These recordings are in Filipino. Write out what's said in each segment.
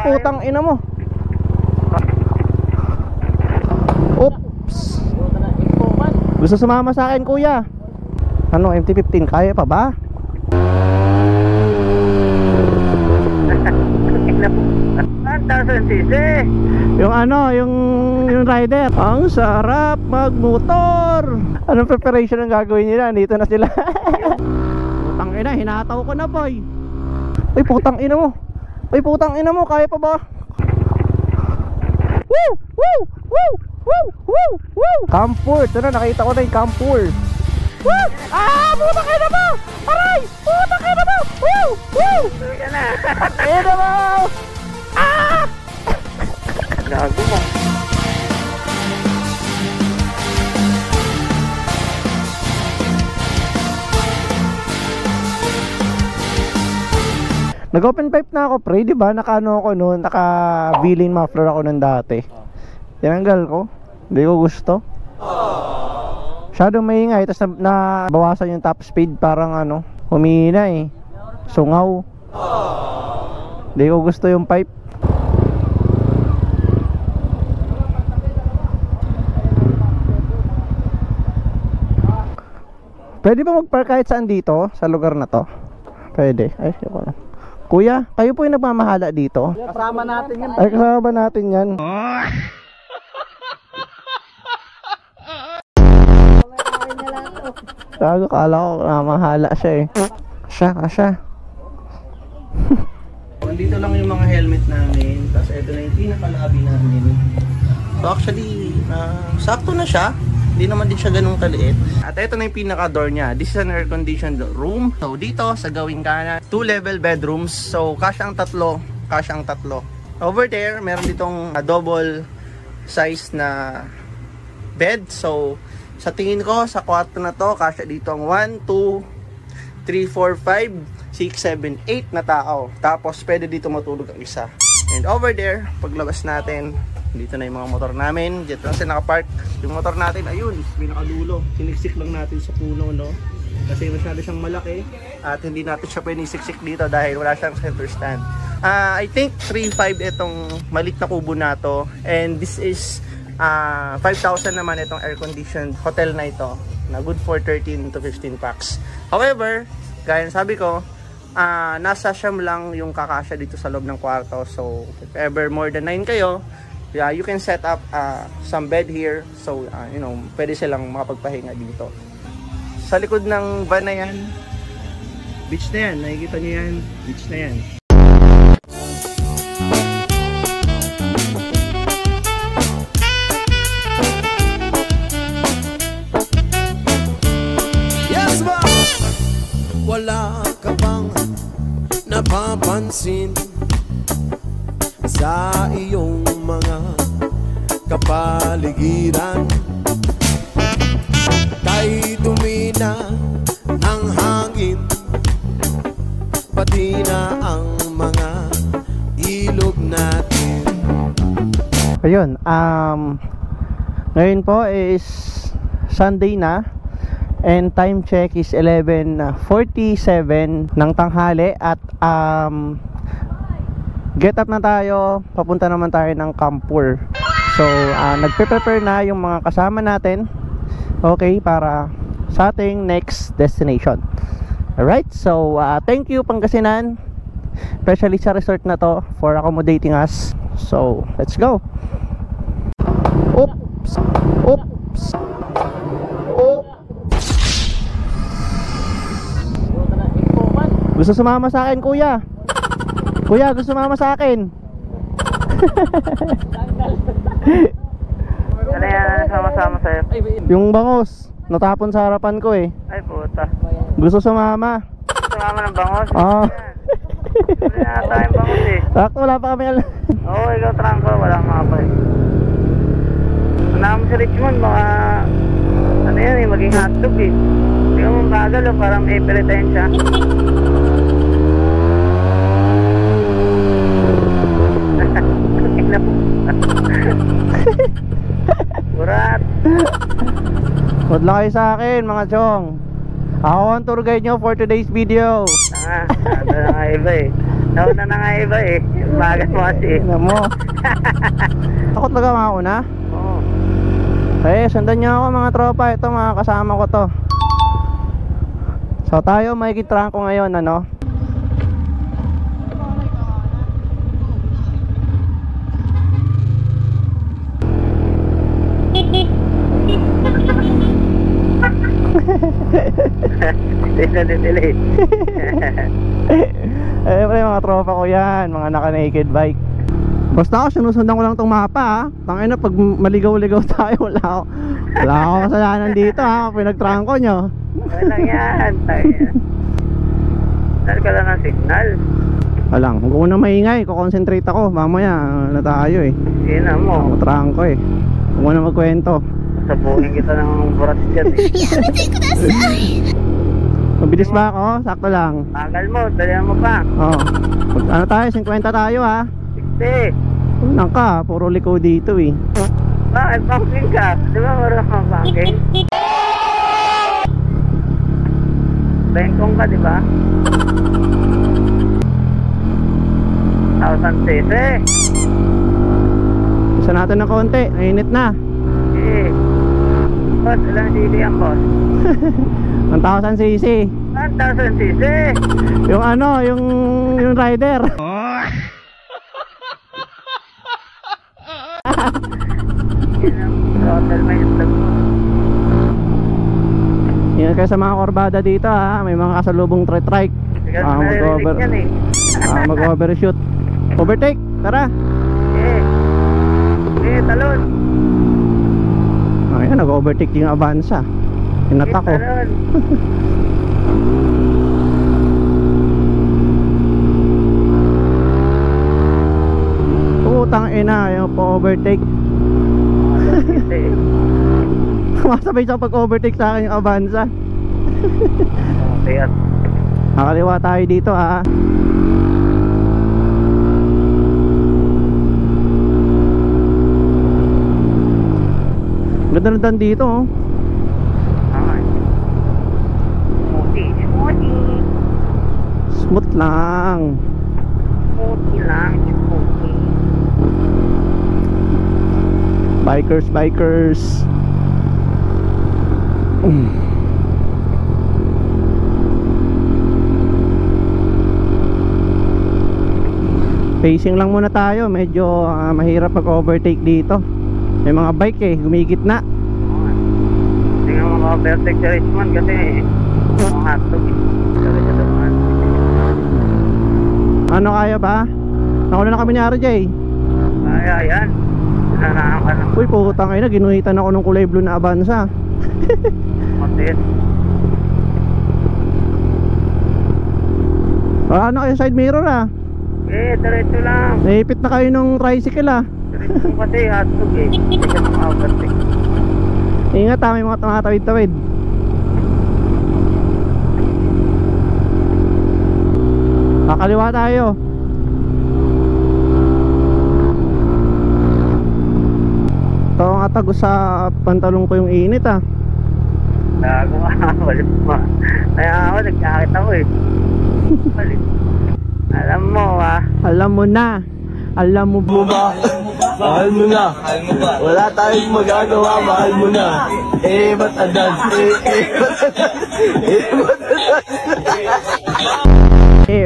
putang ina mo. Oops. Gusto sumama sa akin, kuya? Ano, MT-15, kaya pa ba? Yung ano, yung rider. Ang sarap magmotor. Anong preparation ang gagawin nila? Dito na sila. Putang ina, hinataw ko na, boy. Ay, putang ina mo. Ay, putang ina mo, kaya pa ba? Woo! Woo! Woo! Woo! Woo! Woo! Campur, ito na, nakita ko na yung Campur. Woo! Ah! Putang ina mo! Aray! Putang ina mo! Woo! Woo! Ina mo! Ah! Gago mo. Nag-open pipe na ako, pre, di ba? Naka-ano ako noon, naka-billing muffler ako noon dati. Tinanggal ko. Hindi ko gusto. Masyadong maingay, tapos nabawasan yung top speed, parang ano, humihina eh. Sungaw. Hindi ko gusto yung pipe. Pwede ba mag-park kahit saan dito sa lugar na to? Pwede. Ay, yoko lang. Kuya, kayo po yung nagmamahala dito. Kasama natin yan. Ay, kasama natin yan. Gago, kala ko namahala siya eh. Kasya. Nandito lang yung mga helmet namin. Tapos ito na yung pinakalabi namin. So actually, sakto na siya. Hindi naman din siya ganun kaliit. At ito na yung pinaka-door niya. This is an air-conditioned room. So dito, sa gawing kanan, 2-level bedrooms. So kasya ang tatlo. Over there, meron ditong double size na bed. So sa tingin ko, sa kwarto na to, kasya dito ang 1, 2, 3, 4, 5, 6, 7, 8 na tao. Tapos pwede dito matulog ang isa. And over there, paglabas natin, dito na yung mga motor namin. Dito lang sila nakapark. Yung motor natin, ayun, may nakadulo. Siniksik lang natin sa puno, no? Kasi masyado siyang malaki. At hindi natin siya pwede siksik dito dahil wala siyang center stand. I think 3.5 itong malit na kubo na to. And this is 5,000 naman itong air-conditioned hotel na ito. Na good for 13 to 15 packs. However, gaya ng sabi ko, nasa siyam lang yung kakasya dito sa loob ng kwarto. So, if ever more than 9 kayo, yeah, you can set up some bed here. So, you know, pwede silang makapagpahinga dito. Sa likod ng van na yan, beach na yan. Nakikita nyo yan, beach na yan. Yes, ba? Wala ka bang napapansin sa iyong mga kapaligiran? Kay dumi na ang hangin, pati na ang mga ilog natin. Ayun, ngayon po is Sunday na. And time check is 11:47 ng tanghali. At get up na tayo. Papunta naman tayo ng Campur. So nagpe-prepare na yung mga kasama natin. Okay, para sa ating next destination. Alright, so thank you Pangasinan, especially sa resort na to, for accommodating us. So let's go. Oops. Oops. Gusto sumama sa akin, kuya? Kuya, gusto sumama sa akin? Ano yan, sama-sama sa'yo? Yung bangos, natapon sa harapan ko eh. Ay puta. Gusto sumama? Sumama ng bangos? Oo. Wala na tayong bangos eh. Sakto, wala pa kami alam. Oo, ikaw trangko, walang mapa eh. Manama sa Richmond, baka ano yan eh, maging hotdog eh. Hindi ka mong bagal o, parang may peritensya. Burat. Huwag lang kayo sa akin mga chong. Ako ang tour guide nyo for today's video. Ano na nga iba eh. Nauna na nga iba eh. Bagal mo kasi. Tingnan mo. Takot talaga makauna. Oo. Eh, sundan niyo ako mga tropa. Ito mga kasama ko to. So tayo makikitrangko ngayon, ano? Delay. Eh, pre, mga tropa ko yan. Mga naka-naked bike. Basta ako, sinusundan ko lang tong mapa, ha. Tangin na, pag maligaw-ligaw tayo, wala ako kasalanan dito, ha. Pinagtrangko nyo. Walang yan. Saan ka lang ng signal? Walang, huwag ko nang maingay. Kukonsentrate ako. Mamaya, na tayo eh. Sina mo. Ako trangko eh. Huwag mo na magkwento. Sabuhin kita ng buras dyan eh. Mabilis ba ako? Sakto lang. Bagal mo, dalihan mo pa. Oo. Ano tayo? 50 tayo, ha. 60. Unang ka, puro liko dito eh. Bakit banking ka? Di ba marunong kang banking? Bengkong ka, di ba? 1,000 cc. Isa natin ng konti, nainit na. Eh. Boss, ilang cc ang boss? 1,000 cc. 1,000 cc. Yung ano, yung rider. Yan ang throttle may itlog mo. Ingat kayo sa mga korbada dito, ha. May mga kasalubong trike. Sigat na narinig yan eh. Mag-overshoot. Overtake, tara. Eh. Eh, talon. Ayan, nag-overtake yung Avanza. Inata ko. Talon. Putang ina, yung pa-overtake. Masabay sa pag-overtake sa akin yung Avanza. Okay at Nakaliwa tayo dito, ha. Ganda na dan dito, oh. smoothie. Smooth lang. Smoothie lang, smoothie. Bikers. Pacing lang muna tayo. Medyo mahirap mag-overtake dito. May mga bike eh, gumigit na. Tingnan mo ka-overtake sa Richmond kasi mga hotdog. Ano, kaya ba? Nauna na kami ni RJ. Kaya yan. Sinanahan ka ng Uy, putang ina, ginuhitan ako ng kulay blue na Avanza. matis. Ano kayo side mirror, ah? Eh, diretso lang. Naipit na kayo ng tricycle, ah. Diretso kasi hotdog eh. Hindi ka maka-overtake. Ingat, ha, may mga tumatawid-tawid. Kakaliwa tayo. Ito nga tago sa pantalong ko yung init, ah. Gago ka, walit mo. Kaya ako, nagkakit ako eh. Walit. Alam mo ah. Alam mo na. Alam mo ba? Mahal mo na. Wala tayong magagawa, mahal mo na. Eh, ba't adan?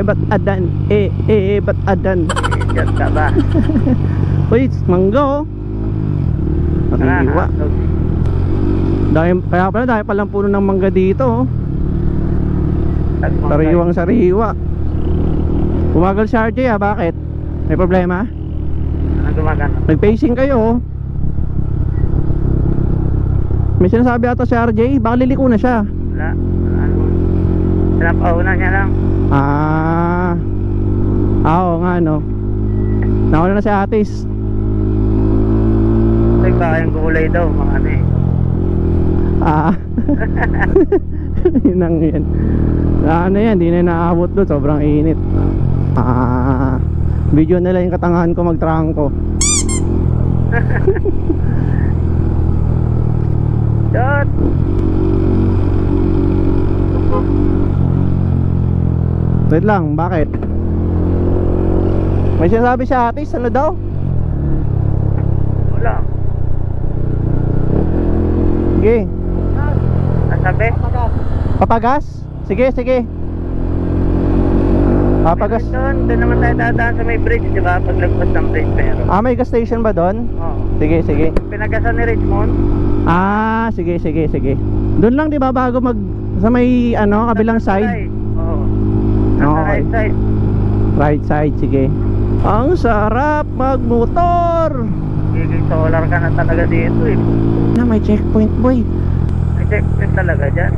Ba't adan? Ba't adan? Diyan ka ba? Uy, mangga, oh. Nariwa. Kaya pala dahil palang puno ng mangga dito, oh. Sariwang sariwa. Bumagal si RJ, ah, bakit? May problema? Anong gumagana? Nag-pacing kayo, oh. May sinasabi ata si RJ, baka liliko na siya. Wala. Pinapauna niya lang. Oo nga, no. Nauna na si Atis. Kasi baka yung gulay daw, mga ano eh. Yun ang yan. Ano yan, di na naabot doon, sobrang init. Video nila yung katangahan ko magtrangko. Shot! Wait lang, bakit? May sinasabi si ate, ano daw? Wala. Sige. Nasabi? Papagas? Sige, sige. Papagas. Doon naman tayo dadaan sa may bridge, di ba? Paglagpas ng bridge pero. May gas station ba doon? Oo. Sige, sige. Pinagasan ni Richmond. Sige, sige, sige. Doon lang 'di ba bago mag sa may kabilang side? Oo. Nasa Okay. right side. Right side, sige. Ang sarap magmotor. Giging solar ka na talaga dito eh. Na may checkpoint, boy. May checkpoint talaga dyan.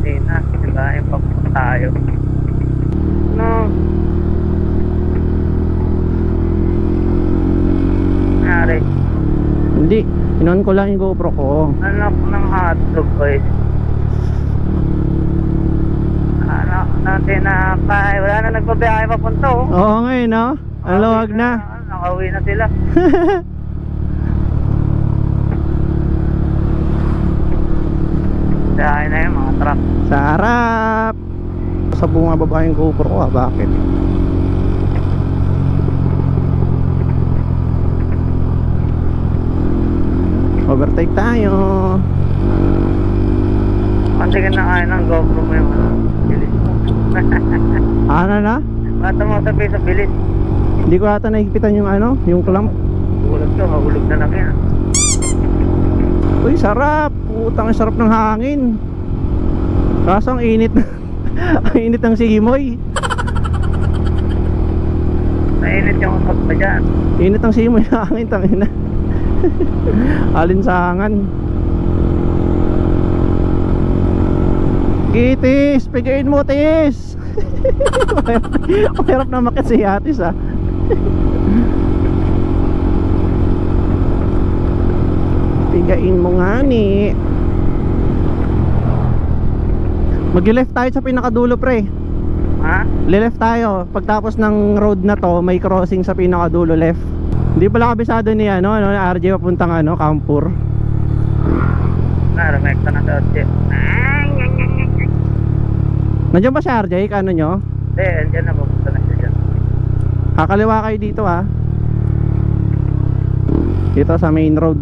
Hindi na, diba? Yung papunta tayo. No. Nangyari. Hindi, inon ko lang yung GoPro ko. Anak ng hotdog boys. Anak natin na kaya. Wala na nagbabiyahe papunta oh. Oo ngayon, no? Ang luwag na. Nakauwi na sila. Biyahe na yung mga truck. Sarap. Sa bunga baba yung GoPro ko, bakit? Overtake tayo. Pantigin na kaya ng GoPro mo yung bilis mo. Ano na? Bata mo sabi sa bilis. Hindi ko ata nahigipitan yung yung clamp. Hulog ka, mahulog na lang yan. Uy, sarap. Putang sarap ng hangin. Kaso ang init. Ang init ng simoy. Mainit yung usap pa dyan. Init ang simoy ng hangin, tangina. Alinsangan. Kitis, pigain mo, tis. Mahirap na makit si Atis, ah. Pigain mo nga ni. Mag-left tayo sa pinakadulo, pre. Ha? Le-left tayo. Pagtapos ng road na to, may crossing sa pinakadulo, left. Hindi pala kabisado ni RJ papuntang Kampur. Remekta na sa RJ. Nandiyan ba si RJ? Kano nyo? Hindi, andyan na, pupunta na siya dyan. Kakaliwa kayo dito, ha. Dito sa main road.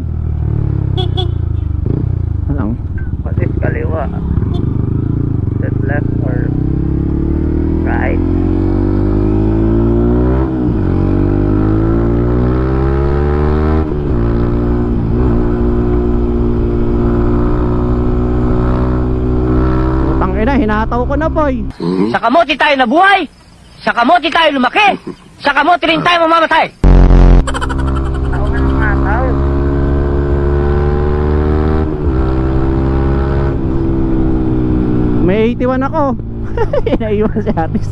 Alang. What is kaliwa? Is it left or right? Hinataw ko na, boy. Sa kamote tayo nabuhay, sa kamote tayo lumaki, sa kamote rin tayo mamamatay. Ako na ng mataw. May 81 ako. Inaiwan si Atis.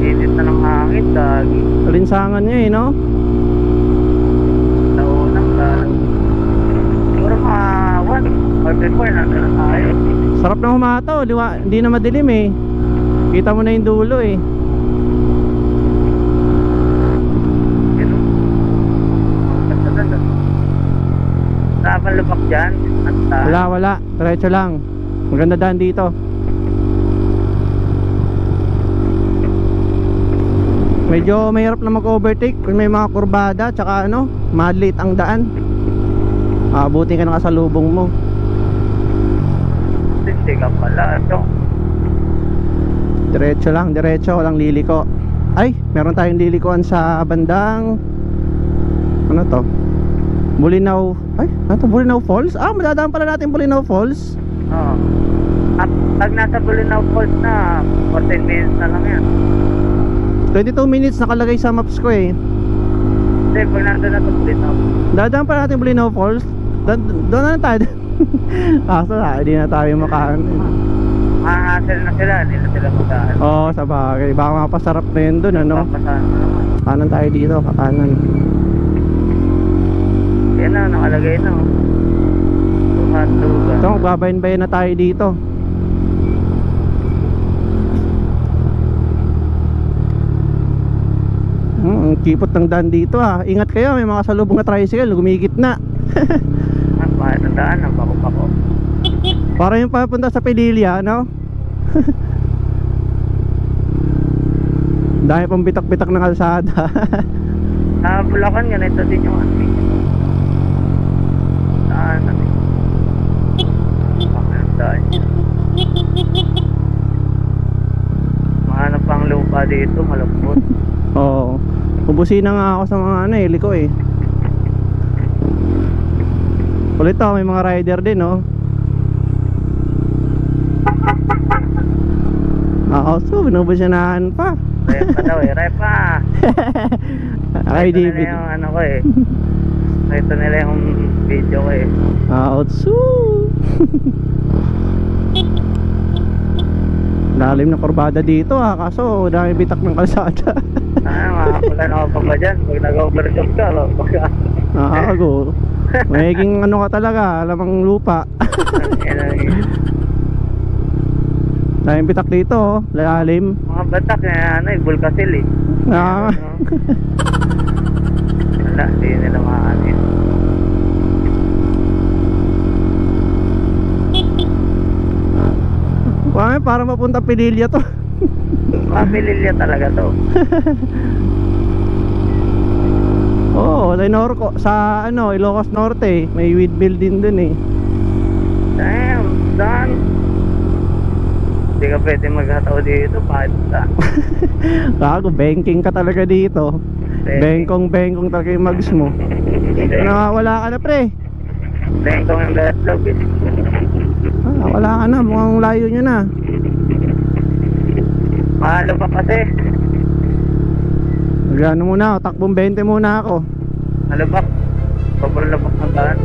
Init na ng hangin, dagi. Alinsangan niya, no? Siguro mga 1 or before na tayo. Sarap na humataw, hindi na madilim eh. Kita mo na yung dulo eh. Saan lupak dyan? Wala, diretso lang. Maganda daan dito. Medyo mahirap na mag-overtake kung may mga kurbada, tsaka maliit ang daan. Abutin ka na kasalubong mo. Hindi ka pala ito. Diretso lang, diretso, walang liliko. Ay, meron tayong lilikoan sa bandang ano to? Bulinaw. Ay, ano to? Bulinaw Falls? Madadaan pala natin Bulinaw Falls. Oo. At pag nasa Bulinaw Falls na 14 minutes na lang yan. 22 minutes nakalagay sa maps ko eh. Hindi, pag nandun na ito Bulinaw. Dadaan pa natin Bulinaw Falls. Doon na tayo. Kaso hindi na tayo makaano. Mahasel na sila, hindi na sila magkaan. Oo, sa bagay. Baka mapasarap na yun doon, ano? Papasahan na naman. Kanan tayo dito, kakanan. Yan na, nakalagay na. Hotdog. Ito, magbabayin-bayin na tayo dito. Ang kipot ng daan dito ha. Ingat kayo, may mga salubong na tricycle, gumigit na. Mahal na daan, ang bako-bako. Para yung papunta sa Pililya, no? Dahil pang bitak-bitak ng kalsada. Bulacan, ganito din yung ano. Saan natin? Pakandaan niya. Mahanap pang lupa dito, malapot. Oo. Ubusin na nga ako sa mga ano liko eh. Ulit to, may mga rider din, no? Oo, so binubusinahan pa. Repa daw eh, repa. Ay, David. Yung ano ko eh. Ito nila yung video ko eh. So lalim na kurbada dito kaso dami bitak ng kalsada. Makakulan ako pa ba dyan? Pag nag-overshot ka, Nakakago. Magiging ano ka talaga, lamang lupa. Daming bitak dito, lalim. Mga batak na ano eh, Bulkasil eh. Wala, hindi nila maano yun. Parang mapunta Pililya to. Pililya talaga to. Oo, sa ano, Ilocos Norte, may windmill din dun eh. Damn, saan? Hindi ka pwede maghataw dito, bakit saan? Gago, banking ka talaga dito. Bengkong talaga yung mags mo. Wala ka na pre. Bengkong yung gatlog eh. Wala ka na, mukhang layo nyo na. Mahalo pa kasi. Gano muna ako, takbong 20 muna ako. Malabak. Sobrang labak ng daan.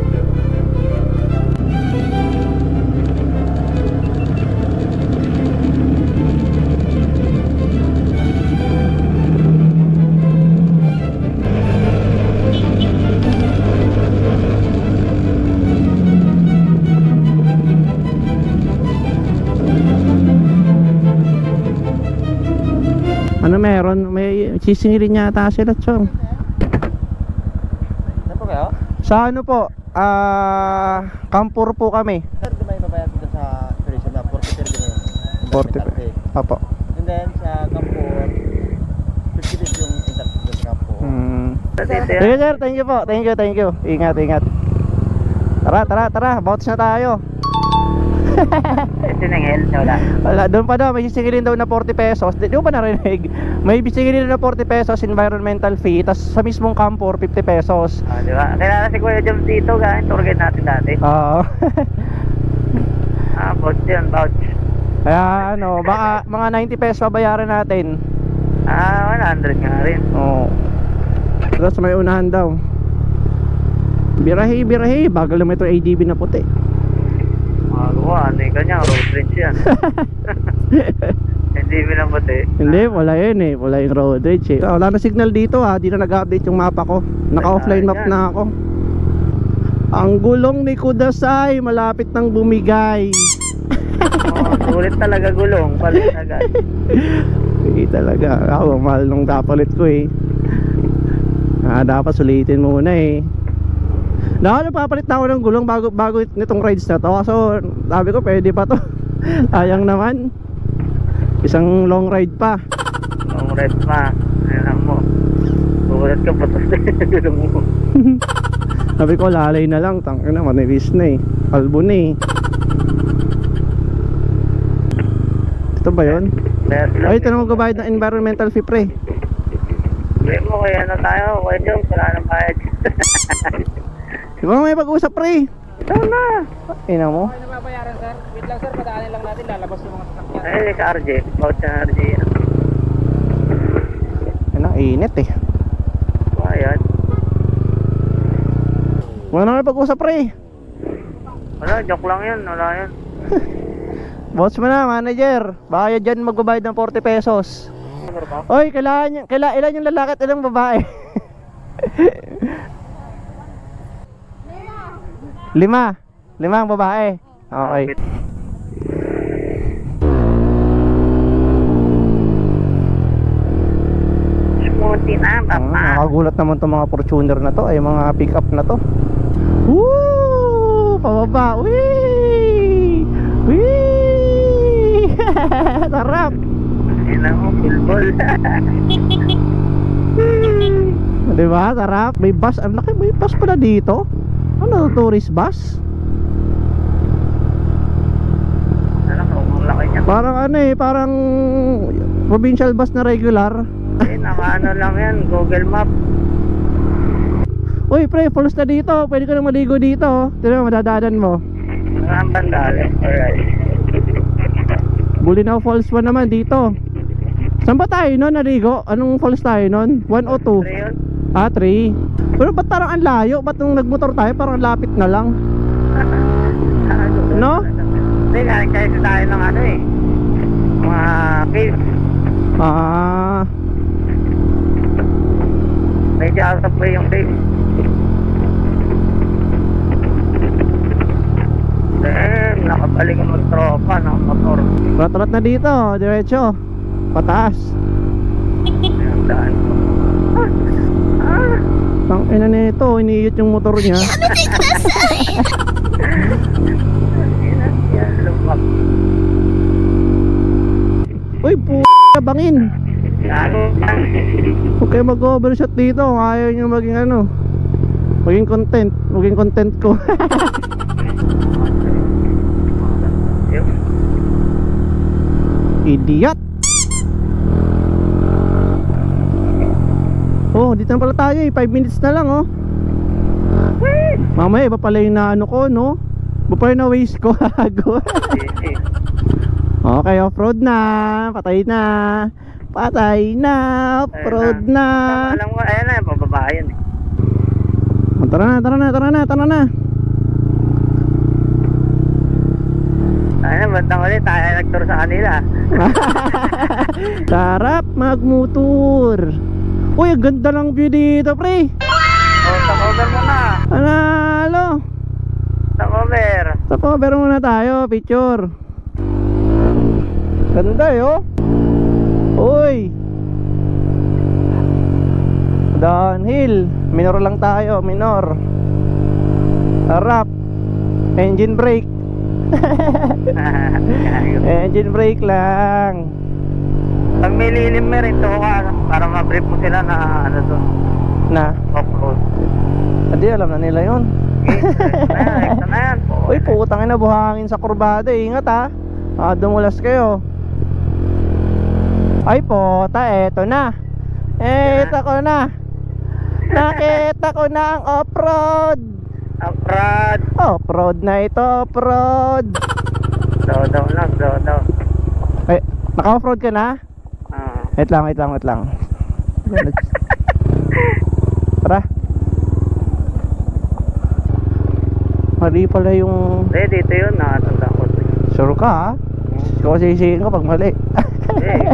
Ano meron? May sisingilin yata sila, Chong. Ano po kayo? Sa ano po? Kampur po kami. Sir, di ba yung babayad dito sa tourism na 40 din yun? 40. Apo. And then sa Kampur, 50 din yung internet sa Kampur. Sige sir, thank you po. Thank you. Ingat. Tara. Bounce na tayo. Siningil, wala. Doon pa daw, may sisingilin daw na 40 pesos. Di ko pa narinig. May sisingilin na 40 pesos environmental fee. Tapos sa mismong Kampur, 50 pesos. Di ba? Kailangan si Kuya Jom dito, gano'n. Tour guide natin dati. Oo. Vouch yun, vouch. Kaya ano, baka mga 90 pesos babayaran natin. 100 nga rin. Oo. Tapos may unahan daw. Birahe. Bagal naman itong ADB na puti. Ano yung kanya, road rage yan. Hindi minabuti. Hindi, wala yun eh. Wala yung road rage eh. Wala na signal dito ha. Di na nag-update yung mapa ko. Naka-offline map na ako. Ang gulong ni Kudasai malapit nang bumigay. Sulit talaga gulong. Palit agad. Hindi talaga. Ako, mahal nung kapalit ko eh. Dapat sulitin muna eh. Napapalit na ako ng gulong bago nitong rides na to. So sabi ko pwede pa to. Sayang naman. Isang long ride pa. Long ride pa. Ayan mo. Bulat ka patas na yung gulong mo. Sabi ko lalay na lang. Tangin na, manibis na eh. Kalbo na eh. Ito ba yun? Ay, ito na magbabayad ng environmental fee pre. Sabi mo kaya na tayo. Kuya Jom, wala nang bayad. Di ba may pag-usap pre? Ito na. Ina mo? Ano mabayaran sir? Wait lang sir, padaanin lang natin, lalabas yung mga sasakyan. Ay, sa RJ. Vouch na RJ. Ano, init eh. Ayan. Wala na may pag-usap pre. Wala, joke lang yun. Wala yun. Boss mo na, manager. Baka dyan magbabayad ng 40 pesos. Oy, ilan yung lalaki at ilang babae? 5 ang babae. Okay. Smoothie na, papa. Nakagulat naman itong mga Fortuner na to. Ay mga pick up na to. Woo! Pababa. Wee! sarap. Ina mo, full ball. Diba? Sarap. May bus. Ang laki. May bus pala dito. Ano to? Tourist bus? Ano ko, ang laki niya. Parang ano eh. Parang provincial bus na regular. Naka-ano lang yan, Google Map. Uy pre, falls na dito. Pwede ka na maligo dito. Tira mo, madadaanan mo. Ang bandali. Alright. Bulinaw Falls 1 naman dito. Saan ba tayo nun naligo? Anong falls tayo nun? 1 o 2? 3 yun. Ah, 3. Pero ba't parang ang layo? Ba't nung nagmotor tayo parang lapit na lang? No? Hindi, kahit tayo ng ano eh. Mga cave. Ah, Medyo out of way yung cave. Nakabalik ang magtropa ng motor. trot-trot na dito. Diretso. Pataas. Ang daan. Tang ina nito, iniiyot yung motor niya. Yan, lumak. Uy, bangin. Gago lang. Huwag kayo mag-overshot dito. Ayaw nyo maging ano, maging content ko. Idiot. Oh, dito na pala tayo eh. 5 minutes na lang oh. Mamaya iba pala yung na ano ko no. Iba pala yung na waste ko. Okay, off-road na. Patay na. Patay na. Off-road na. Alam mo, ayan na, bababa yun eh. Tara na. Ayun, bandang ulit, tayo nagtour sa kanila. Sarap magmotor. Uy, ang ganda ng view dito, pre. Sa cover mo na. Analo. Sa cover. Sa cover muna tayo, picture. Ganda eh, oh. Uy. Downhill. Minor lang tayo, minor. Sarap. Engine brake. Engine brake lang. Pag may lilim mo rin, to ka para ma-brief mo sila na ano doon, Na. off-road. Hindi, alam na nila yun. Extra na yan. Uy, putang ina, buhangin sa kurbada. Ingat ha. Dumulas kayo. Ay pota, eto na. Eto ko na. Nakita ko na ang off-road. Off-road. Off-road na ito, off-road. Slow down. Ay, naka-off-road ka na? Wait lang. Tara. Mali pala yung... Dito yun, nakatanda ko. Sure ka ha? Ikaw sisihin ko pag mali.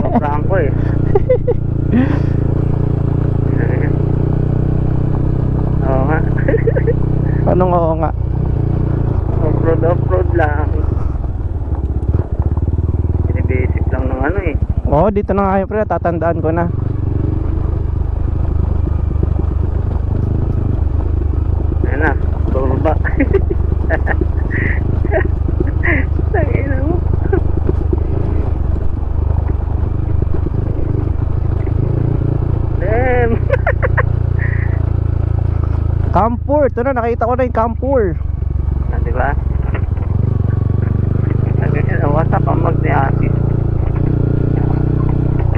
Komprahan ko eh. Oo nga. Anong oo nga? Off-road lang. Basic lang ng ano eh. Oo, dito na nga yun pre, tatandaan ko na. Ayan na, turba. Tangina mo. Damn. Campur, ito na, nakita ko na yung Campur. Diba? Sabi niya, wasak ang mag-niasis.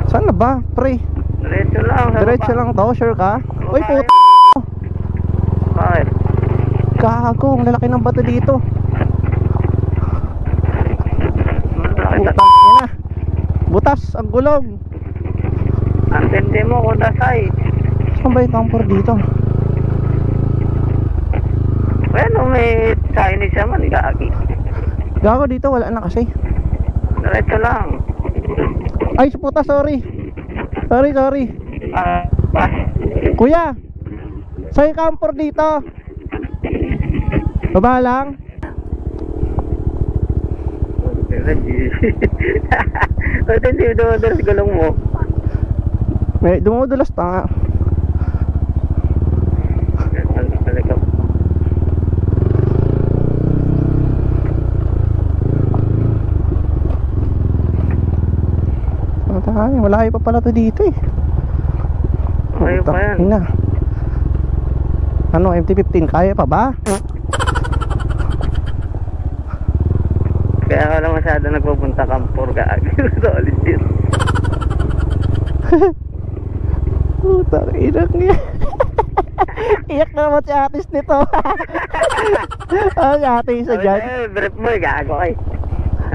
Saan na ba, pre? Diretso lang. Diretso lang to, sure ka? Uy, puto. Bakit? Gago, ang lalaki ng bato dito. Nakita. Putang ina. Butas, ang gulong. Ang tindi mo, kudasay. Saan ba yung Campur dito? Bueno, may Chinese naman, gagi. Gago dito, wala na kasi. Diretso lang. Ay, puta, sorry. Sorry. Kuya, sa'yo Campur dito. Baba lang. Ba't hindi dumadulas gulong mo? May dumudulas tanga. Ay, malayo pa pala to dito eh. Ayaw pa yan. Ina. Ano, MT-15, kaya pa ba? Kaya ka lang masyado nagpupunta Kampor ka. Gusto ulit yun. Putang inang niya. Iyak na naman si atis nito. Ang ate isa dyan. Brief mo, gago kay.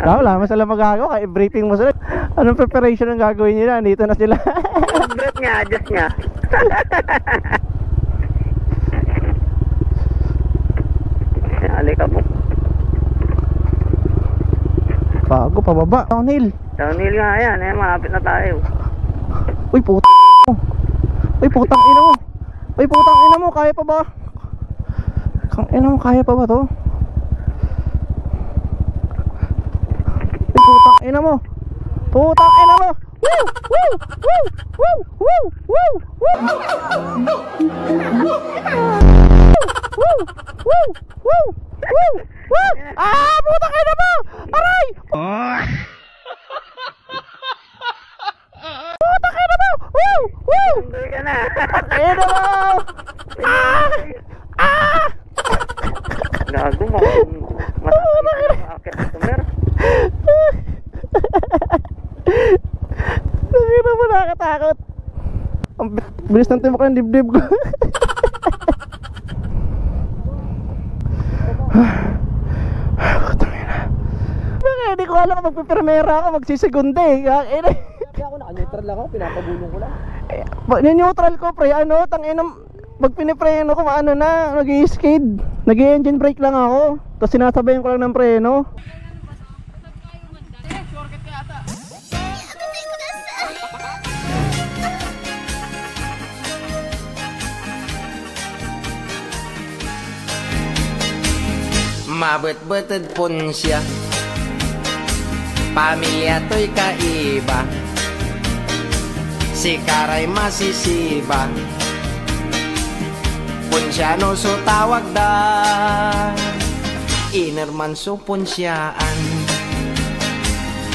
Wala naman sila magagawa. I-briefing mo sila. Anong preparation ang gagawin nila? Dito na sila. Brief niya, adjust niya. Alika po. Bago, pababa. Downhill. Downhill nga yan, malapit na tayo. Uy, putang mo. Uy, putang ina mo. Uy, putang ina mo. Kaya pa ba? Kang ina mo, kaya pa ba to? Uy, putang ina mo. Putang ina mo. Woo! Woo! Woo! Woo! Woo! Woo! Woo! Woo! Woo! Woo! Woo! Woo! Ah! Putang ina mo! Aray! Putang ina mo! Woo! Woo! Hindi ka na. Ina mo! Ah! Ah! Gago mo. Matapos na akit na tumer. Nakita mo, nakakatakot. Ang bilis ng tibok ng dibdib ko. Hindi ko alam kung magpipirmera ako, magsisegunda eh. Kaya ako naka-neutral lang ako, pinapabulong ko lang. Neutral ko pre, ano, pag pinipreno ko, ano na, nag-i-skid. Nag-i-engine brake lang ako. Tapos sinasabayan ko lang ng preno. Mabet-beted pun siya, pamilya to'y kaiba, si Karay masisiba, punsyano so tawag da, inerman so punsyaan,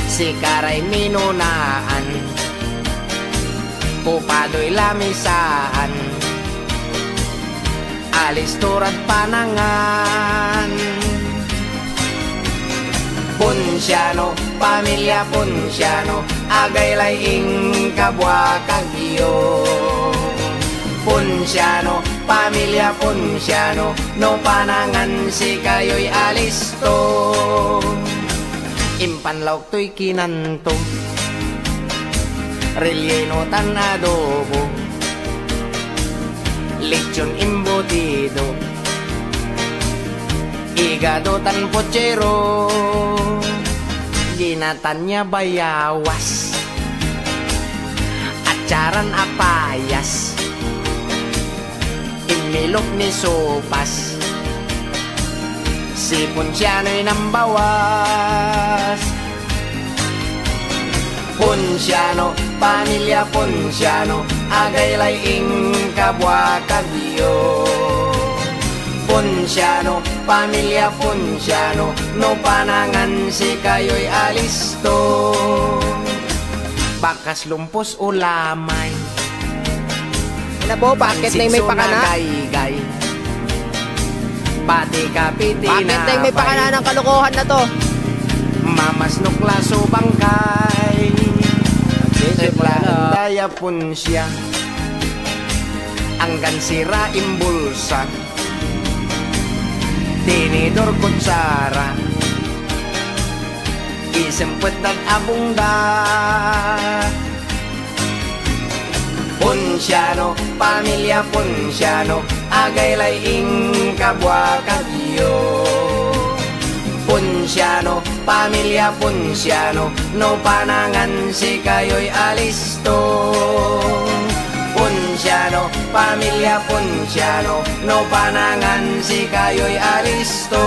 si Karay minunaan, pupado'y lamisaan, alis turad panangan. Punsyano, pamilya punsyano, agay laing kabwa kagyo. Punsyano, pamilya punsyano, no panangan si kayo'y alisto. Impanlaok to'y kinanto, relleno tan adobo, lechon embutido, igado tan pochero, ginatan niya bayawas, atsaran apayas, imilok ni sopas, si punsyano'y nambawas. Punsyano, pamilya punsyano, agay laing kabwa kagyo. Punsyano, pamilya punsyano, no panangan si kayo'y alisto. Bakas lumpos ulamay, Nabo, bakit na may pakana? Gay, pati kapiti Bakit na na may pakana ng kalokohan na to? mamasnok laso bangkay, daya punsya, anggan sira imbulsa, tinidor kutsara, isempet dan abungda. Punsyano, pamilya punsyano, agay laing kabwa kagyo. Punsyano, pamilya punsyano, no panangan si kayo'y alisto. Punsyano, pamilya punsyano, no panangan si kayo'y alisto.